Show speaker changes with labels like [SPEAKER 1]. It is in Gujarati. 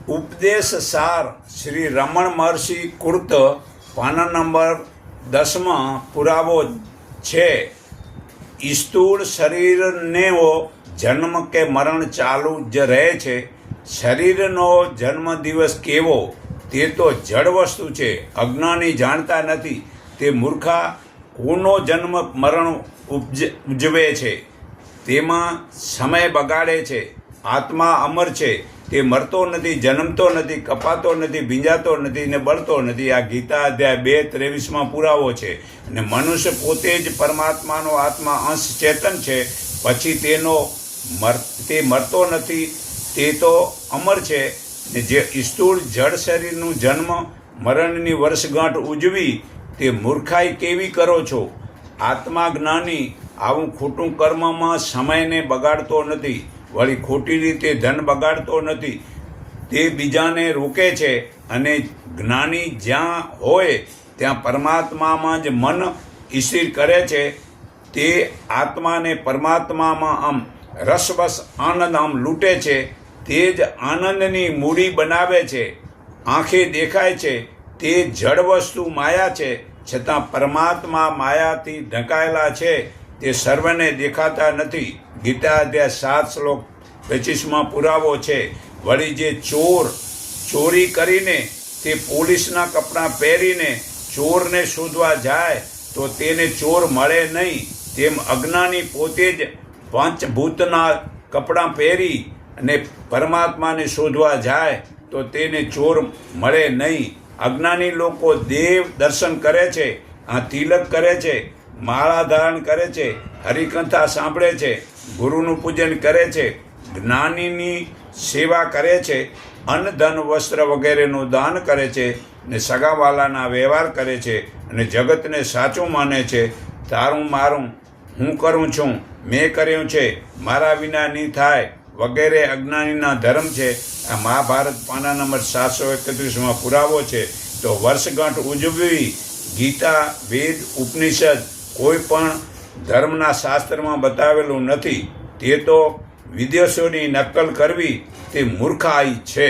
[SPEAKER 1] ઉપદેશ સાર શ્રી રમણ મહર્ષિ કૃત પાના નંબર 10 પુરાવો છે. સ્થૂળ શરીરનો જન્મ કે મરણ ચાલુ જ રહે છે. શરીરનો જન્મદિવસ કેવો તે તો જડ વસ્તુ છે. અજ્ઞાની જાણતા નથી. તે મૂર્ખા કોનો જન્મ મરણ ઉજવે છે, તેમાં સમય બગાડે છે. આત્મા અમર છે, તે મરતો નથી, જન્મતો નથી, કપાતો નથી, ભીંજાતો નથી ને બળતો નથી. આ ગીતા અધ્યાય 2:23 પુરાવો છે. અને મનુષ્ય પોતે જ પરમાત્માનો આત્મા અંશ ચેતન છે. પછી તે મરતો નથી, તે તો અમર છે. ને જે સ્થૂળ જળ શરીરનું જન્મ મરણની વર્ષગાંઠ ઉજવી તે મૂર્ખાઈ કેવી કરો છો? આત્મા જ્ઞાની આવું ખોટું કર્મમાં સમયને બગાડતો નથી, વળી ખોટી રીતે ધન બગાડતો નથી. તે બીજાને રોકે છે. અને જ્ઞાની જ્યાં હોય ત્યાં પરમાત્મામાં જ મન સ્થિર કરે છે. તે આત્માને પરમાત્મામાં આમ રસવસ આનંદ આમ લૂંટે છે. તે જ આનંદની મૂડી બનાવે છે. આંખે દેખાય છે તે જડ વસ્તુ માયા છે, છતાં પરમાત્મા માયાથી ઢંકાયેલા છે. તે સર્વને દેખાતા નથી. ગીતા અધ્યાય 7:25 પુરાવો છે. વળી જે ચોરી કરીને તે પોલીસના કપડાં પહેરીને ચોરને શોધવા જાય તો તેને ચોર મળે નહીં. તેમ અજ્ઞાની પોતે જ પંચભૂતના કપડાં પહેરી અને પરમાત્માને શોધવા જાય તો તેને ચોર મળે નહીં. અજ્ઞાની લોકો દેવ દર્શન કરે છે, આ તિલક કરે છે, માળા ધારણ કરે છે, હરિકથા સાંભળે છે, ગુરુનું પૂજન કરે છે, જ્ઞાનીની સેવા કરે છે, અન્ન ધન વસ્ત્ર વગેરેનું દાન કરે છે ને સગાવાલાના વ્યવહાર કરે છે અને જગતને સાચું માને છે. તારું મારું, હું કરું છું, મેં કર્યું છે, મારા વિના નહીં થાય વગેરે અજ્ઞાનીના ધર્મ છે. આ મહાભારત પાના નંબર 731 પુરાવો છે. તો વર્ષગાંઠ ઉજવવી ગીતા, વેદ, ઉપનિષદ કોઈ પણ ધર્મના શાસ્ત્રમાં બતાવેલું નથી. તે તો વિદેશોની નકલ કરવી તે મૂર્ખાઈ છે.